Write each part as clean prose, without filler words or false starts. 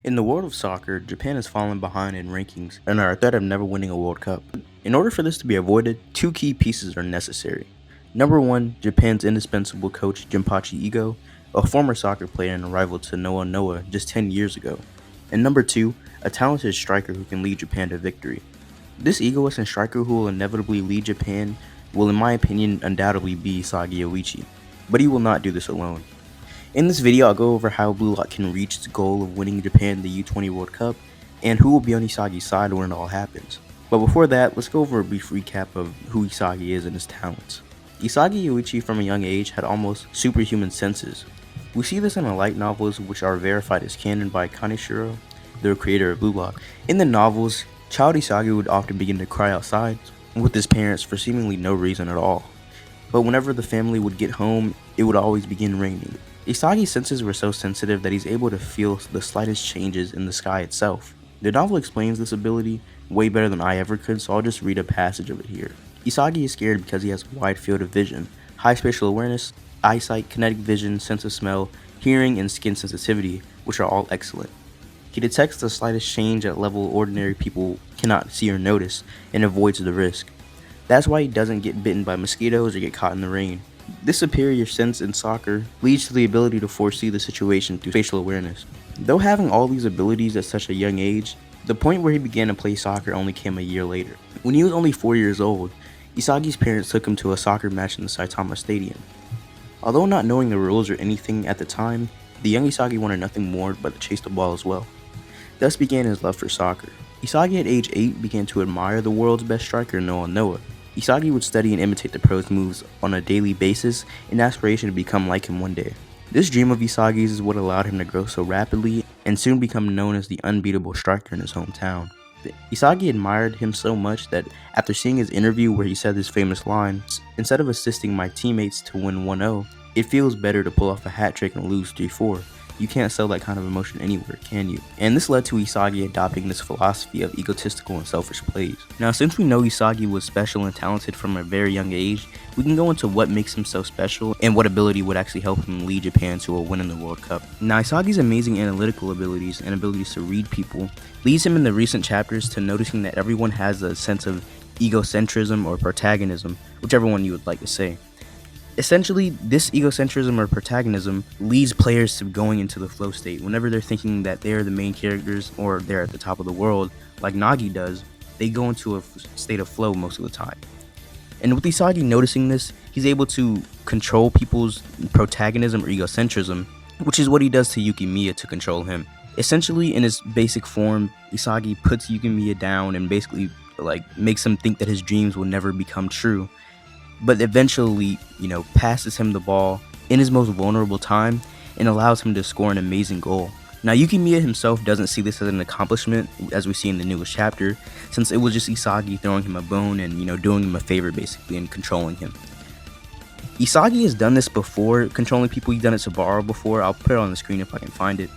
In the world of soccer, Japan has fallen behind in rankings and are a threat of never winning a World Cup. In order for this to be avoided, two key pieces are necessary. Number one, Japan's indispensable coach Jinpachi Ego, a former soccer player and a rival to Noah Noah just 10 years ago. And number two, a talented striker who can lead Japan to victory. This egoist and striker who will inevitably lead Japan will, in my opinion, undoubtedly be Isagi Oichi. But he will not do this alone. In this video, I'll go over how Blue Lock can reach its goal of winning Japan the U-20 World Cup, and who will be on Isagi's side when it all happens. But before that, let's go over a brief recap of who Isagi is and his talents. Isagi Yuichi from a young age had almost superhuman senses. We see this in the light novels, which are verified as canon by Kaneshiro, the creator of Blue Lock. In the novels, child Isagi would often begin to cry outside with his parents for seemingly no reason at all. But whenever the family would get home, it would always begin raining. Isagi's senses were so sensitive that he's able to feel the slightest changes in the sky itself. The novel explains this ability way better than I ever could, so I'll just read a passage of it here. Isagi is scared because he has a wide field of vision, high spatial awareness, eyesight, kinetic vision, sense of smell, hearing, and skin sensitivity, which are all excellent. He detects the slightest change at level ordinary people cannot see or notice, and avoids the risk. That's why he doesn't get bitten by mosquitoes or get caught in the rain. This superior sense in soccer leads to the ability to foresee the situation through spatial awareness. Though having all these abilities at such a young age, the point where he began to play soccer only came a year later. When he was only 4 years old, Isagi's parents took him to a soccer match in the Saitama Stadium. Although not knowing the rules or anything at the time, the young Isagi wanted nothing more but to chase the ball as well. Thus began his love for soccer. Isagi at age 8 began to admire the world's best striker Noah Noah. Isagi would study and imitate the pro's moves on a daily basis in aspiration to become like him one day. This dream of Isagi's is what allowed him to grow so rapidly and soon become known as the unbeatable striker in his hometown. Isagi admired him so much that after seeing his interview where he said his famous line, "Instead of assisting my teammates to win 1-0, it feels better to pull off a hat trick and lose 3-4. You can't sell that kind of emotion anywhere, can you?" And this led to Isagi adopting this philosophy of egotistical and selfish plays. Now, since we know Isagi was special and talented from a very young age, we can go into what makes him so special and what ability would actually help him lead Japan to a win in the World Cup. Now, Isagi's amazing analytical abilities and abilities to read people leads him in the recent chapters to noticing that everyone has a sense of egocentrism or protagonism, whichever one you would like to say. Essentially, this egocentrism or protagonism leads players to going into the flow state. Whenever they're thinking that they're the main characters or they're at the top of the world, like Nagi does, they go into a state of flow most of the time. And with Isagi noticing this, he's able to control people's protagonism or egocentrism, which is what he does to Yukimiya to control him. Essentially, in his basic form, Isagi puts Yukimiya down and basically makes him think that his dreams will never become true, but eventually, passes him the ball in his most vulnerable time and allows him to score an amazing goal. Now, Yukimiya himself doesn't see this as an accomplishment, as we see in the newest chapter, since it was just Isagi throwing him a bone and, doing him a favor, basically, and controlling him. Isagi has done this before, controlling people. He's done it to Baro before. I'll put it on the screen if I can find it.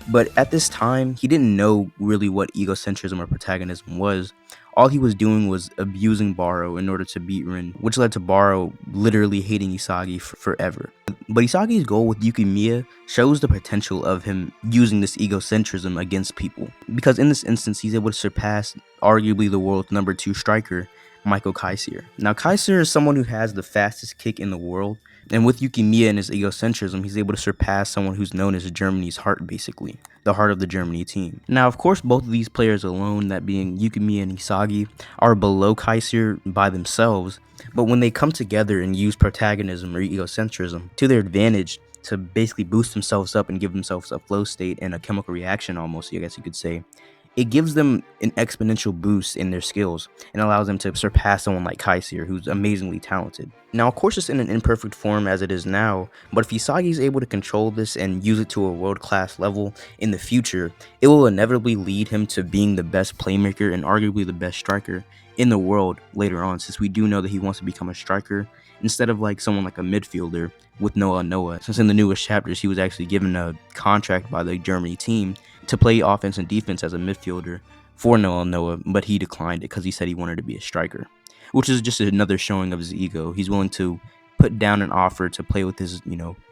But at this time, he didn't know really what egocentrism or protagonism was. All he was doing was abusing Baro in order to beat Rin, which led to Baro literally hating Isagi forever. But Isagi's goal with Yukimiya shows the potential of him using this egocentrism against people, because in this instance, he's able to surpass arguably the world's number 2 striker, Michael Kaiser. Now, Kaiser is someone who has the fastest kick in the world, and with Yukimiya and his egocentrism, he's able to surpass someone who's known as Germany's heart, basically, the heart of the Germany team. Now, of course, both of these players alone, that being Yukimiya and Isagi, are below Kaiser by themselves, but when they come together and use protagonism or egocentrism to their advantage to basically boost themselves up and give themselves a flow state and a chemical reaction almost, I guess you could say, it gives them an exponential boost in their skills and allows them to surpass someone like Kaiser, who's amazingly talented. Now, of course, it's in an imperfect form as it is now, but if Isagi is able to control this and use it to a world-class level in the future, it will inevitably lead him to being the best playmaker and arguably the best striker in the world later on, since we do know that he wants to become a striker instead of someone like a midfielder with Noah Noah, since in the newest chapters he was actually given a contract by the Germany team to play offense and defense as a midfielder for Noah Noah, but he declined it because he said he wanted to be a striker, which is just another showing of his ego. He's willing to put down an offer to play with his,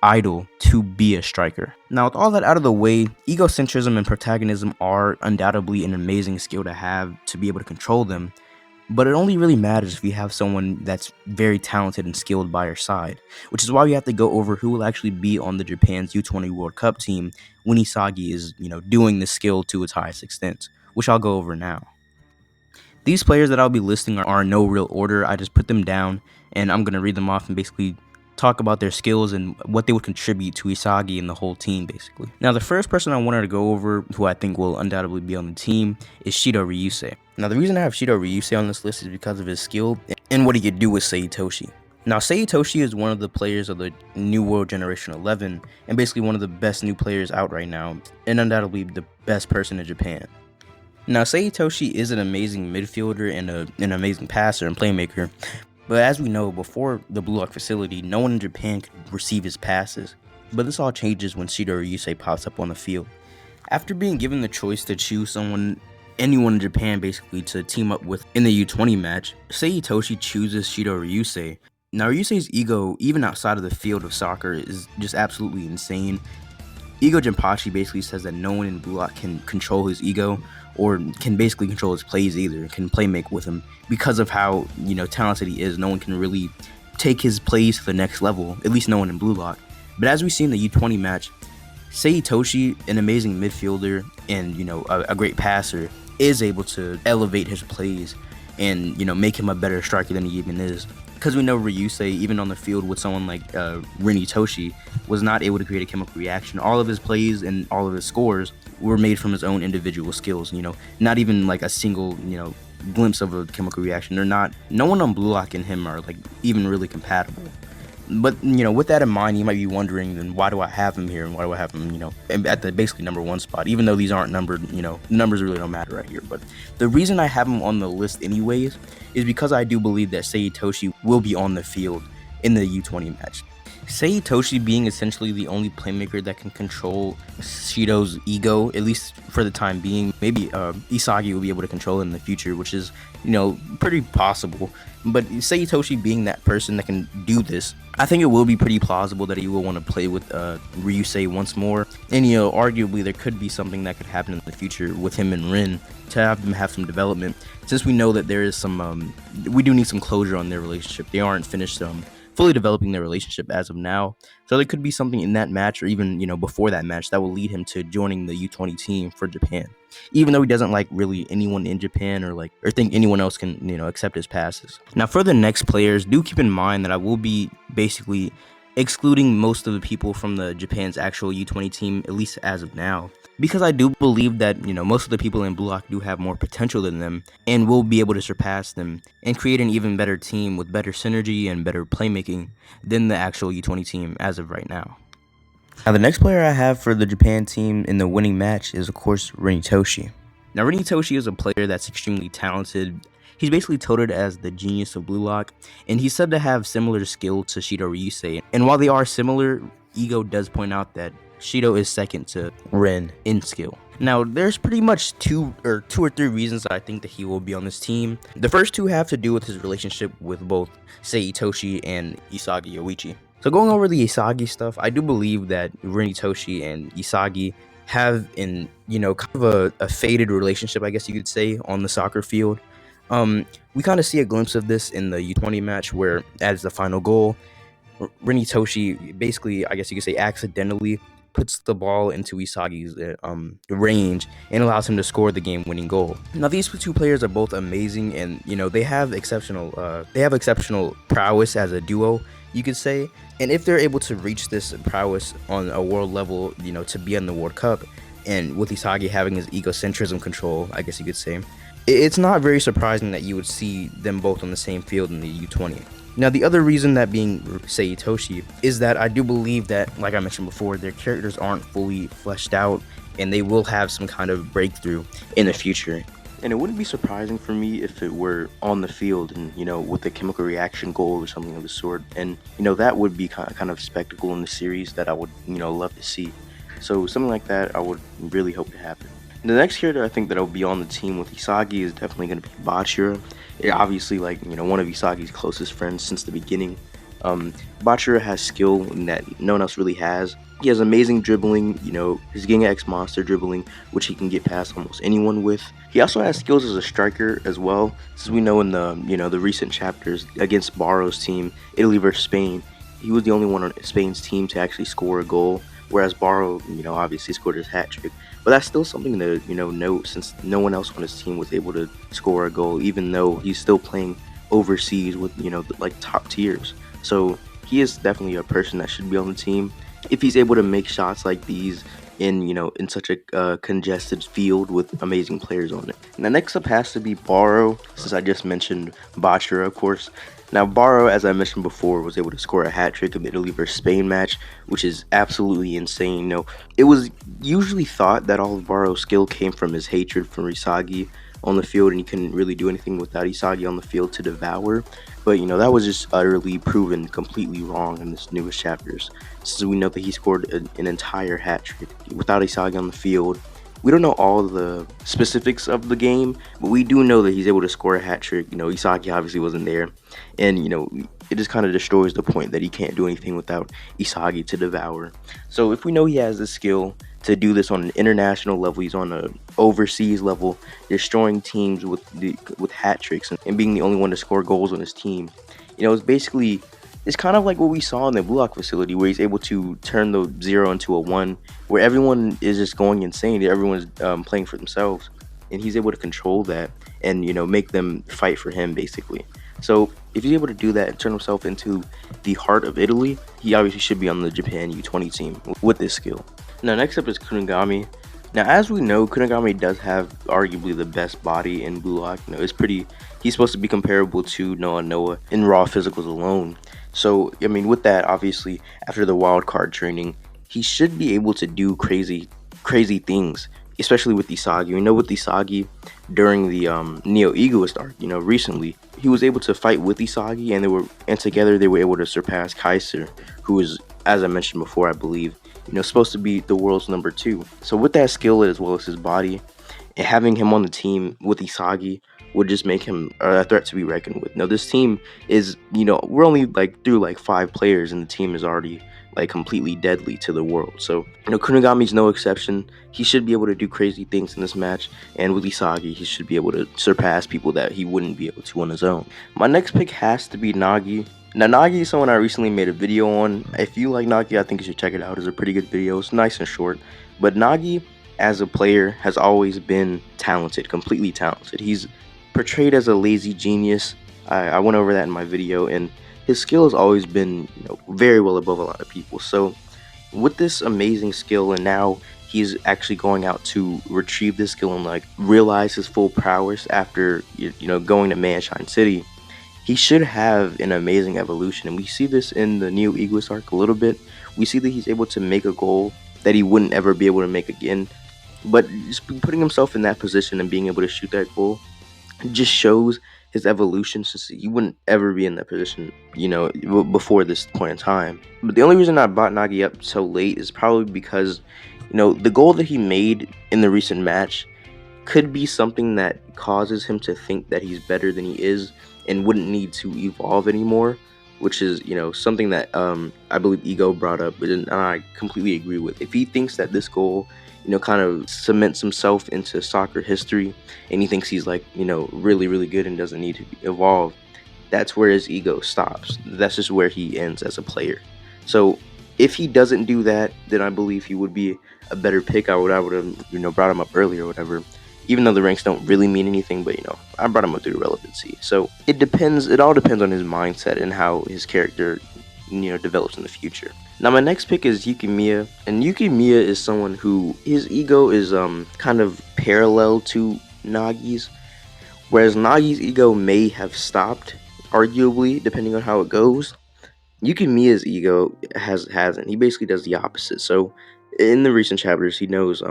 idol to be a striker. Now, with all that out of the way, egocentrism and protagonism are undoubtedly an amazing skill to have to be able to control them, but it only really matters if you have someone that's very talented and skilled by your side, which is why we have to go over who will actually be on the Japan's U-20 World Cup team when Isagi is, doing the skill to its highest extent, which I'll go over now. These players that I'll be listing are in no real order. I just put them down, and I'm going to read them off and basically talk about their skills and what they would contribute to Isagi and the whole team, basically. Now, the first person I wanted to go over, who I think will undoubtedly be on the team, is Shido Ryusei. Now, the reason I have Shido Ryusei on this list is because of his skill and what he could do with Seitoshi. Now, Seitoshi is one of the players of the New World Generation 11, and basically one of the best new players out right now, and undoubtedly the best person in Japan. Now, Seitoshi is an amazing midfielder and an amazing passer and playmaker, but as we know, before the Blue Lock facility, no one in Japan could receive his passes. But this all changes when Shido Ryusei pops up on the field. After being given the choice to choose anyone in Japan basically to team up with in the U-20 match, Seitoshi chooses Shido Ryusei. Now, Ryusei's ego, even outside of the field of soccer, is just absolutely insane. Ego Jinpachi basically says that no one in Blue Lock can control his ego, or can basically control his plays either, can play make with him. Because of how, talented he is, no one can really take his plays to the next level, at least no one in Blue Lock. But as we see in the U-20 match, Seitoshi, an amazing midfielder and, a great passer, is able to elevate his plays and, make him a better striker than he even is. Because we know Ryusei, even on the field with someone like Rinitoshi, was not able to create a chemical reaction. All of his plays and all of his scores were made from his own individual skills, not even like a single, glimpse of a chemical reaction. No one on Blue Lock and him are like even really compatible. But, with that in mind, you might be wondering, then why do I have him here? And why do I have him, at the basically number one spot? Even though these aren't numbered, numbers really don't matter right here. But the reason I have him on the list anyways is because I do believe that Seitoshi will be on the field in the U-20 match. Seitoshi being essentially the only playmaker that can control Shido's ego, at least for the time being. Maybe Isagi will be able to control it in the future, which is, pretty possible. But Seitoshi being that person that can do this, I think it will be pretty plausible that he will want to play with Ryusei once more. And, arguably there could be something that could happen in the future with him and Rin to have them have some development. Since we know that there is some, we do need some closure on their relationship. They aren't finished fully developing their relationship as of now. So there could be something in that match or even, before that match that will lead him to joining the U-20 team for Japan. Even though he doesn't like really anyone in Japan or think anyone else can, accept his passes. Now for the next players, do keep in mind that I will be basically excluding most of the people from the Japan's actual U-20 team, at least as of now. Because I do believe that, most of the people in Blue Lock do have more potential than them and will be able to surpass them and create an even better team with better synergy and better playmaking than the actual U-20 team as of right now. Now, the next player I have for the Japan team in the winning match is, of course, Rinitoshi. Now, Rinitoshi is a player that's extremely talented. He's basically touted as the genius of Blue Lock, and he's said to have similar skill to Shido Ryusei. And while they are similar, Ego does point out that Shido is second to Ren in skill. Now, there's pretty much two or three reasons that I think that he will be on this team. The first two have to do with his relationship with both Seitoshi and Isagi Yoichi. So going over the Isagi stuff, I do believe that Rinitoshi and Isagi have kind of a faded relationship, I guess you could say, on the soccer field. We kind of see a glimpse of this in the U-20 match where, as the final goal, Rinitoshi basically, I guess you could say, accidentally puts the ball into Isagi's range and allows him to score the game-winning goal. Now, these two players are both amazing, and they have exceptional prowess as a duo, you could say. And if they're able to reach this prowess on a world level, to be in the World Cup, and with Isagi having his egocentrism control, I guess you could say, it's not very surprising that you would see them both on the same field in the U-20. Now, the other reason that being Seitoshi is that I do believe that, like I mentioned before, their characters aren't fully fleshed out and they will have some kind of breakthrough in the future. And it wouldn't be surprising for me if it were on the field and, with a chemical reaction goal or something of the sort. And, that would be kind of spectacle in the series that I would, love to see. So something like that I would really hope to happen. The next character I think that will be on the team with Isagi is definitely going to be Bachira. Obviously, one of Isagi's closest friends since the beginning. Bachira has skill that no one else really has. He has amazing dribbling, his Ginga X monster dribbling, which he can get past almost anyone with. He also has skills as a striker as well, as we know in the recent chapters against Barrow's team, Italy versus Spain. He was the only one on Spain's team to actually score a goal, whereas Barrow, obviously scored his hat trick. But that's still something to, note, since no one else on his team was able to score a goal, even though he's still playing overseas with, like top tiers. So he is definitely a person that should be on the team if he's able to make shots like these in such a congested field with amazing players on it. Now next up has to be Barrow, since I just mentioned Bachira, of course. Now Barrow, as I mentioned before, was able to score a hat trick in the Italy versus Spain match, which is absolutely insane. It was usually thought that all of Barrow's skill came from his hatred for Isagi on the field, and he couldn't really do anything without Isagi on the field to devour. But that was just utterly proven completely wrong in this newest chapters, since we know that he scored an entire hat trick without Isagi on the field. We don't know all the specifics of the game, but we do know that he's able to score a hat trick. Isagi obviously wasn't there, and it just kind of destroys the point that he can't do anything without Isagi to devour. So if we know he has the skill to do this on an international level, he's on an overseas level, destroying teams with hat tricks and being the only one to score goals on his team. It's kind of like what we saw in the Blue Lock facility, where he's able to turn the 0 into a 1, where everyone is just going insane. Everyone's playing for themselves, and he's able to control that and make them fight for him, basically. So if he's able to do that and turn himself into the heart of Italy, he obviously should be on the Japan U-20 team with this skill. Now next up is Kunigami. Now as we know, Kunigami does have arguably the best body in Blue Lock. He's supposed to be comparable to Noah in raw physicals alone. So with that, obviously after the wild card training, he should be able to do crazy things, especially with Isagi. We know with Isagi during the Neo Egoist arc, recently, he was able to fight with Isagi, and together they were able to surpass Kaiser, who is, as I mentioned before, I believe, supposed to be the world's number 2. So with that skill as well as his body, and having him on the team with Isagi would just make him a threat to be reckoned with. Now this team is, we're only through 5 players, and the team is already completely deadly to the world. So Kunigami's no exception. He should be able to do crazy things in this match, and with Isagi he should be able to surpass people that he wouldn't be able to on his own. My next pick has to be Nagi. Now Nagi is someone I recently made a video on. If you like Nagi, I think you should check it out. It's a pretty good video. It's nice and short. But Nagi as a player has always been talented, completely talented. He's portrayed as a lazy genius. I went over that in my video, and his skill has always been very well above a lot of people. So with this amazing skill, and now he's actually going out to retrieve this skill and realize his full prowess after going to Manshine City, he should have an amazing evolution. And we see this in the Neo Egoist arc a little bit. We see that he's able to make a goal that he wouldn't ever be able to make again, but just putting himself in that position and being able to shoot that goal just shows his evolution, since he wouldn't ever be in that position, before this point in time. But the only reason I brought Nagi up so late is probably because, the goal that he made in the recent match could be something that causes him to think that he's better than he is and wouldn't need to evolve anymore, which is, something that I believe Ego brought up, and I completely agree with. If he thinks that this goal kind of cements himself into soccer history, and he thinks he's really, really good and doesn't need to evolve, that's where his ego stops. That's just where he ends as a player. So if he doesn't do that, then I believe he would be a better pick. I would have, brought him up earlier or whatever, even though the ranks don't really mean anything, but I brought him up through relevancy. So it all depends on his mindset and how his character develops in the future. Now my next pick is Yukimiya, and Yukimiya is someone who his ego is kind of parallel to Nagi's, whereas Nagi's ego may have stopped, arguably, depending on how it goes. Yukimiya's ego hasn't. He basically does the opposite. So in the recent chapters, he knows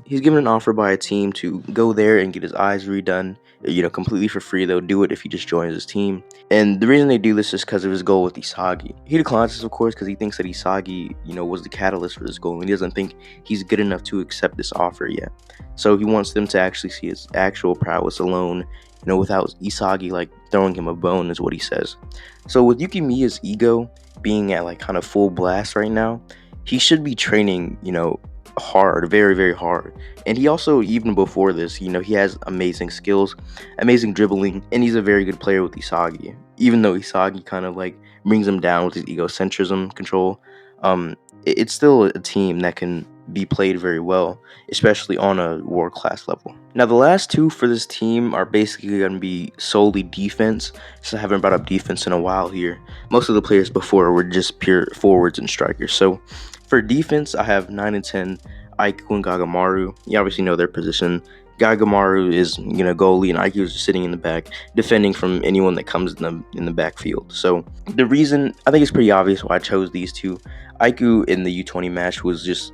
he's given an offer by a team to go there and get his eyes redone, completely for free. They'll do it if he just joins his team. And the reason they do this is because of his goal with Isagi. He declines this, of course, because he thinks that Isagi, was the catalyst for this goal, and he doesn't think he's good enough to accept this offer yet. So he wants them to actually see his actual prowess alone, without Isagi throwing him a bone, is what he says. So with Yukimiya's ego, being at like kind of full blast right now, he should be training, hard, very, very hard. And he also, even before this, he has amazing skills, amazing dribbling, and he's a very good player with Isagi. Even though Isagi kind of like brings him down with his egocentrism control, it's still a team that can be played very well, especially on a world class level. Now, the last two for this team are basically going to be solely defense, so I haven't brought up defense in a while here. Most of the players before were just pure forwards and strikers. So for defense, I have 9 and 10, Aiku and Gagamaru. You obviously know their position. Gagamaru is, goalie, and Aiku is just sitting in the back, defending from anyone that comes in the backfield. So the reason, I think it's pretty obvious why I chose these two. Aiku in the U-20 match was just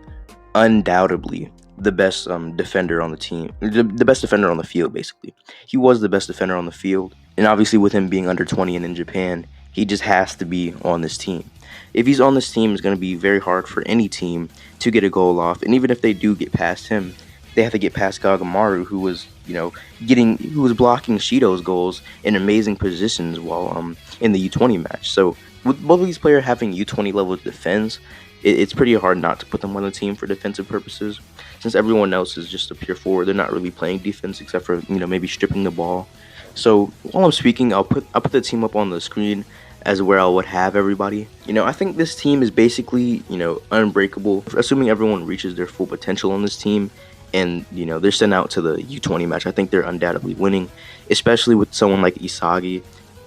undoubtedly the best defender on the team, the best defender on the field, basically. He was the best defender on the field, and obviously with him being under 20 and in Japan, he just has to be on this team. If he's on this team, it's going to be very hard for any team to get a goal off, and even if they do get past him, they have to get past Gagamaru, who was, who was blocking Shido's goals in amazing positions while in the U-20 match. So with both of these players having U-20 level defense, it's pretty hard not to put them on the team for defensive purposes, since everyone else is just a pure forward. They're not really playing defense except for maybe stripping the ball. So while I'm speaking, I'll put the team up on the screen as where I would have everybody. I think this team is basically unbreakable, assuming everyone reaches their full potential on this team, and they're sent out to the U-20 match. I think they're undoubtedly winning, especially with someone like Isagi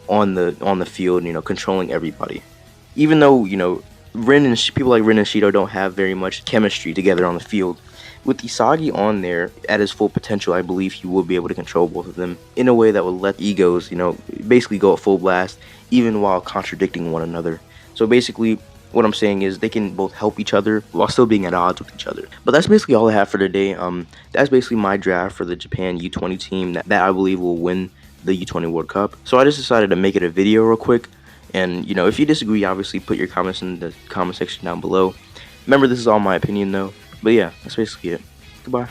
on the field, controlling everybody. Even though people like Ren and Shido don't have very much chemistry together on the field, with Isagi on there at his full potential, I believe he will be able to control both of them in a way that will let egos, basically go at full blast, even while contradicting one another. So basically, what I'm saying is they can both help each other while still being at odds with each other. But that's basically all I have for today. That's basically my draft for the Japan U-20 team that I believe will win the U-20 World Cup. So I just decided to make it a video real quick. And, if you disagree, obviously put your comments in the comment section down below. Remember, this is all my opinion, though. But yeah, that's basically it. Goodbye.